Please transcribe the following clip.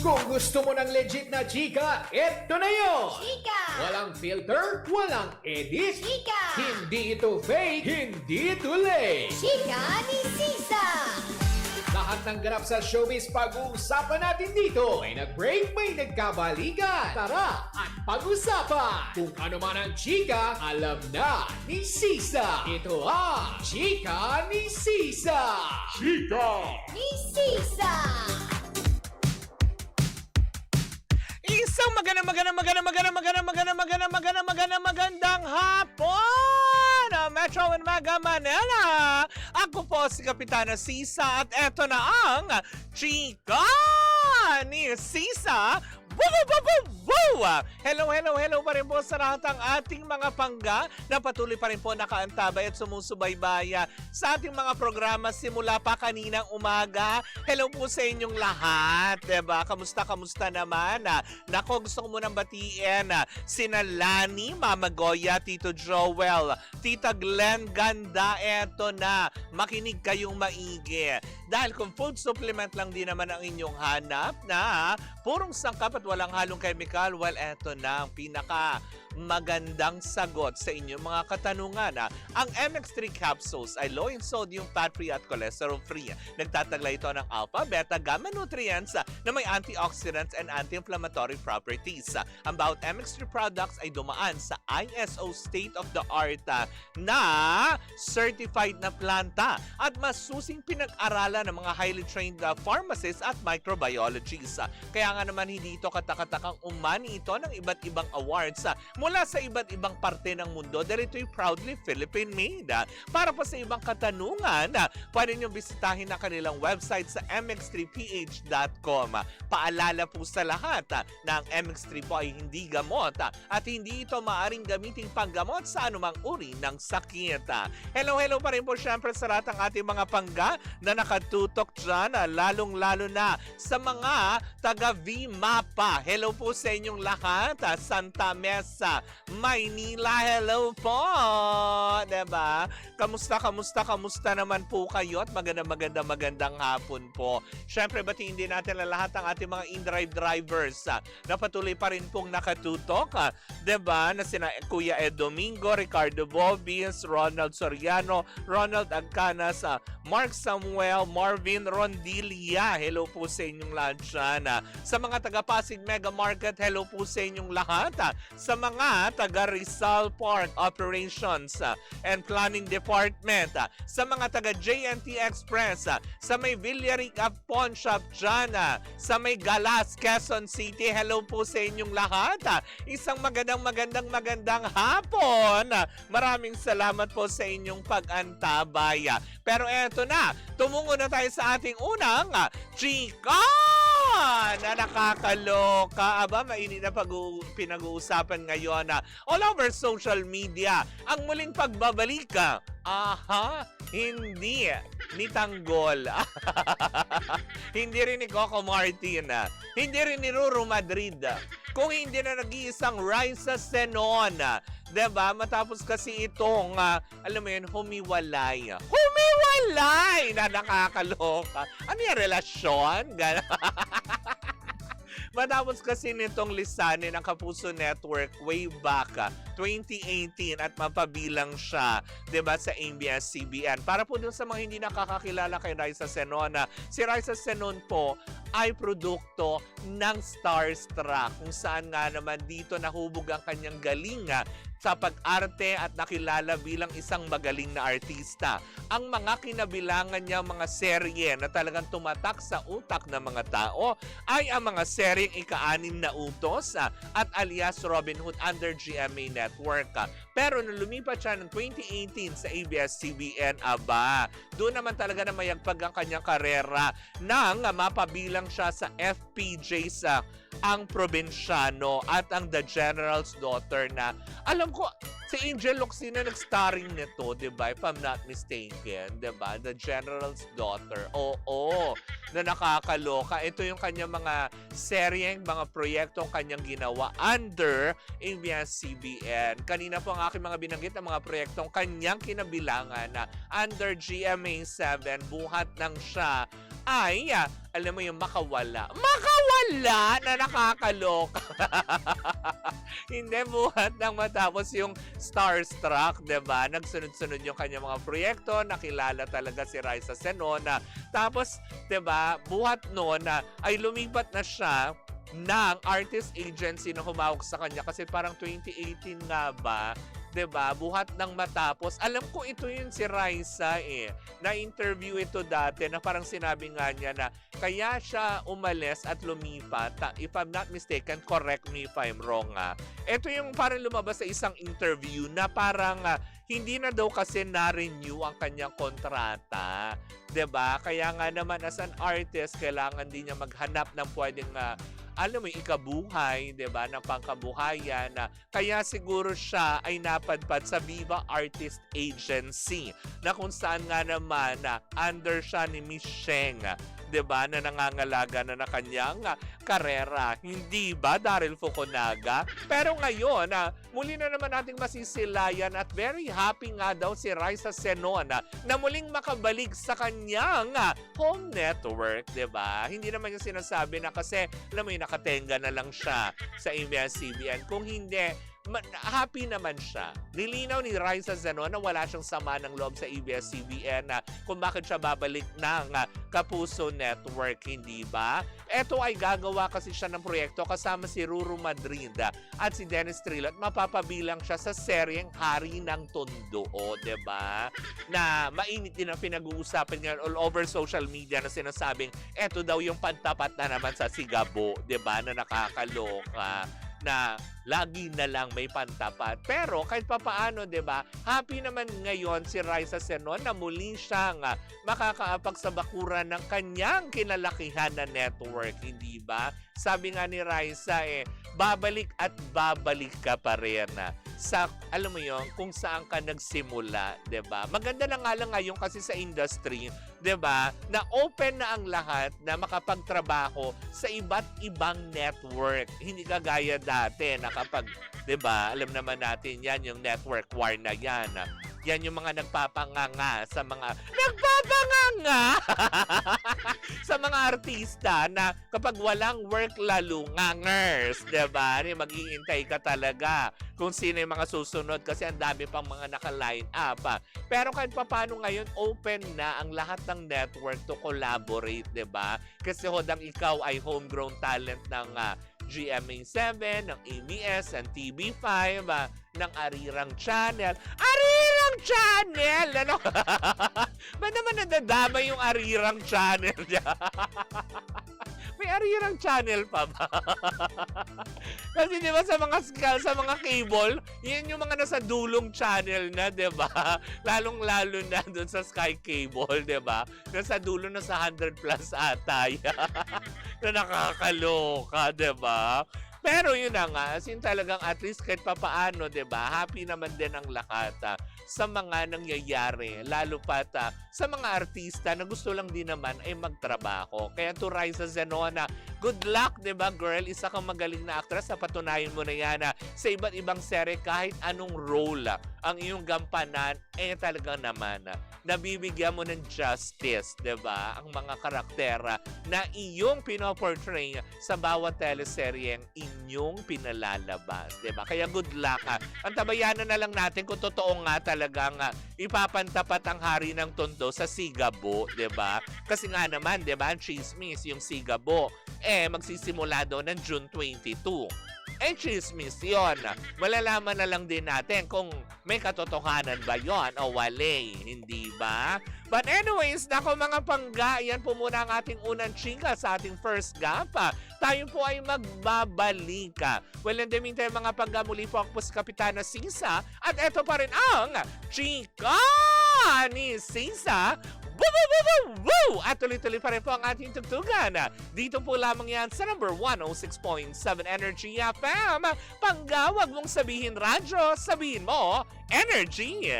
Kung gusto mo ng legit na chika, eto na yun! Chika! Walang filter, walang edit. Chika! Hindi ito fake, hindi ito lame. Chika ni Sisa! Lahat ng ganap sa showbiz pag-uusapan natin dito. May nag-break, may nagkabalikan. Tara at pag-usapan. Kung ano man ang chika, alam na ni Sisa. Ito ang Chika ni Sisa. Chika! Ni Sisa! Isang magandang hapon! Metro and Mega Manila! Ako po si Kapitana Sisa at eto na ang Chika ni Sisa! Hello pa rin po sa lahat ng ating mga pangga na patuloy pa rin po nakaantabay at sumusubaybay sa ating mga programa simula pa kaninang umaga. Hello po sa inyong lahat, diba? Kamusta naman? Nako, gusto ko munang batiin sina Lani, Mama Goya, Tito Joel, Tita Glenn, ganda, eto na. Makinig kayong maigi. Dahil kung food supplement lang din naman ang inyong hanap na purong sangkap at walang halong chemical, well, eto na ang pinaka magandang sagot sa inyong mga katanungan. Ang MX3 capsules ay low in sodium, fat-free at cholesterol-free. Nagtataglay ito ng alpha, beta, gamma nutrients na may antioxidants and anti-inflammatory properties. Ang bawat MX3 products ay dumaan sa ISO state-of-the-art na certified na planta at masusing pinag-aralan ng mga highly trained pharmacists at microbiologists. Kaya nga naman hindi ito katakatakang umani ito ng iba't ibang awards mula sa iba't ibang parte ng mundo dahil ito'y proudly Philippine-made. Para po sa ibang katanungan, pwede nyo bisitahin na kanilang website sa mx3ph.com. Paalala po sa lahat na ang MX3 po ay hindi gamot at hindi ito maaring gamiting panggamot sa anumang uri ng sakit. Hello pa rin po syempre sa lahat ng ating mga pangga na nakatutok dyan, lalong-lalo na sa mga taga-VMAPA. Hello po sa inyong lahat. Santa Mesa, Maynila, hello po! Diba? Kamusta naman po kayo at magandang hapon po. Syempre, batiin din natin ang lahat ng ating mga in-drive drivers na patuloy pa rin pong nakatutok. Diba? Na sina Kuya Ed Domingo, Ricardo Bobis, Ronald Soriano, Ronald Agcanas, Mark Samuel, Marvin Rondilia. Hello po sa inyong lahat dyan. Sa mga taga-Pasig Mega Market, hello po sa inyong lahat. Sa mga taga Rizal Park Operations and Planning Department, sa mga taga JNT Express, sa may Villarica Pawn Shop dyan, sa may Galas, Quezon City, hello po sa inyong lahat. Isang magandang hapon. Maraming salamat po sa inyong pag-antabay. Pero eto na, tumungo na tayo sa ating unang Chika na nakakaloka. Aba, mainit na pinag-uusapan ngayon all over social media. Ang muling pagbabalik hindi ni Tanggol. Hindi rin ni Coco Martin. Hindi rin ni Ruru Madrid. Kung hindi na nag-iisang Raisa Senon. Diba? Matapos kasi itong, alam mo yun, humiwalay na nakakaloka. Ano yung relasyon? Matapos kasi nitong lisanin ang Kapuso Network way back 2018 at mapabilang siya, 'di ba, sa ABS-CBN. Para po dun sa mga hindi nakakakilala kay Raisa Senon, si Raisa Senon po ay produkto ng Starstruck kung saan nga naman dito nahubog ang kanyang galing sa pag-arte at nakilala bilang isang magaling na artista. Ang mga kinabilangan niya mga serye na talagang tumatak sa utak ng mga tao ay ang mga seryeng Ika-6 na Utos at alias Robin Hood under GMA Network. Pero nung lumipat siya ng 2018 sa ABS-CBN, doon naman talaga na mayagpag ang kanyang karera nang mapabilang siya sa FPJ sa Ang Probinsyano at ang The General's Daughter na alam ko si Angel Locsin na nag-starring nito, diba? If I'm not mistaken, diba? The General's Daughter. Oo, na nakakaloka. Ito yung kanyang mga seryeng, mga proyektong kanyang ginawa under ABS-CBN. Kanina po ang aking mga binanggit ang mga proyektong kanyang kinabilangan na under GMA7, buhat ng siya ay, alam mo yung makawala. Makawala na nakakaloka. Hindi buhat nang matapos yung Starstruck, 'di ba? Nagsunod-sunod yung kanyang mga proyekto, nakilala talaga si Raisa Senona. Tapos, 'di ba, buhat noon ay lumipat na siya ng artist agency na humawak sa kanya kasi parang 2018 nga ba, 'di ba? Buhat ng matapos. Alam ko ito yun si Raisa Na-interview ito dati na parang sinabi nga niya na kaya siya umalis at lumipat. If I'm not mistaken, correct me if I'm wrong. Ito yung parang lumabas sa isang interview na parang hindi na daw kasi na-renew ang kanyang kontrata. 'Di ba? Kaya nga naman as an artist, kailangan din niya maghanap ng pwedeng alam mo, ikabuhay, 'di ba, ng pangkabuhayan. Kaya siguro siya ay napadpad sa Viva Artist Agency na kung saan nga naman under siya ni Miss Sheng, 'di ba, na nangangalaga na kanyang karera. Hindi ba, Daryl Fukunaga? Pero ngayon, muli na naman nating masisilayan at very happy nga daw si Raisa Senona na muling makabalik sa kanyang home network, 'di ba? Hindi naman yung sinasabi na kasi, alam mo yun, nakatenga na lang siya sa ABS-CBN. Kung hindi, happy naman siya. Nilinaw ni Raisa Senona na wala siyang sama ng loob sa ABS-CBN kung bakit siya babalik ng Kapuso Network, hindi ba? Ito ay gagawa kasi siya ng proyekto kasama si Ruru Madrid at si Dennis Trillo at mapapabilang siya sa seryeng Hari ng Tondo, di ba? Na mainit din ang pinag-uusapan ngayon all over social media na sinasabing eto daw yung pantapat na naman sa Sigabo, di ba? Na nakakaloka na lagi na lang may pantapat. Pero kahit papaano, 'di ba? Happy naman ngayon si Raisa Senona na muli siyang makakapagsabakuran ng kanyang kinalakihan na network, hindi ba? Sabi nga ni Raisa babalik at babalik ka pa rin sa, alam mo yon, kung saan ka nagsimula, 'di ba? Maganda na nga lang ngayon kasi sa industry, 'di ba, na open na ang lahat na makapagtrabaho sa iba't ibang network. Hindi kagaya dati na kapag, 'di ba, alam naman natin 'yan, yung network war na 'yan. Yan yung mga nagpapanganga sa mga sa mga artista na kapag walang work lalo ngangers, 'di ba? Mag-iintay ka talaga kung sino yung mga susunod kasi ang dami pang mga naka-line up. Pero kahit papaano ngayon, open na ang lahat ng network to collaborate, 'di ba? Kasi hodang ikaw ay homegrown talent ng GMA7, ng ABS, ng TV5, ng Arirang Channel. Arirang Channel! Ano? Ba naman nadadama yung Arirang Channel niya? May Arirang Channel pa ba? Kasi di ba sa mga cable, yan yung mga nasa dulong channel na, di ba? Lalong-lalo na doon sa Sky Cable, di ba? Nasa dulo na sa 100 plus ata. Na nakakaloka, di ba? Pero yun na nga, as in talagang at least kahit papaano, 'di ba? Happy naman din ang lahat sa mga nangyayari, lalo pa sa mga artista na gusto lang din naman ay magtrabaho. Kaya to Raisa Senona, good luck, 'di ba, girl? Isa kang magaling na actress, patunayan mo na yan sa iba't ibang serye kahit anong role ang iyong gampanan, talaga naman nabibigyan mo ng justice, 'di ba? Ang mga karaktera na iyong pinoportray sa bawat teleseryeng inyong pinalalabas, 'di ba? Kaya good luck. Ang tabayanan na lang natin kung totoo nga talagang ipapantapat ang Hari ng Tondo sa Sigabo, 'di ba? Kasi nga naman, 'di ba, chismis yung Sigabo magsisimula daw ng June 22. Chismis yun. Malalaman na lang din natin kung may katotohanan ba yon o wali, hindi ba? But anyways, nako mga pangga, yan po muna ang ating unang chika sa ating first gap. Tayo po ay magbabalik. Well, in the meantime, mga pangga, muli po ako po si Kapitana Sisa at eto pa rin ang chika ni Sisa. Woo, woo, woo, woo, woo! At tuloy-tuloy pa rin po ang ating tugtugan. Dito po lamang yan sa number 106.7 Energy FM. Pangga, wag mong sabihin radyo, sabihin mo Energy!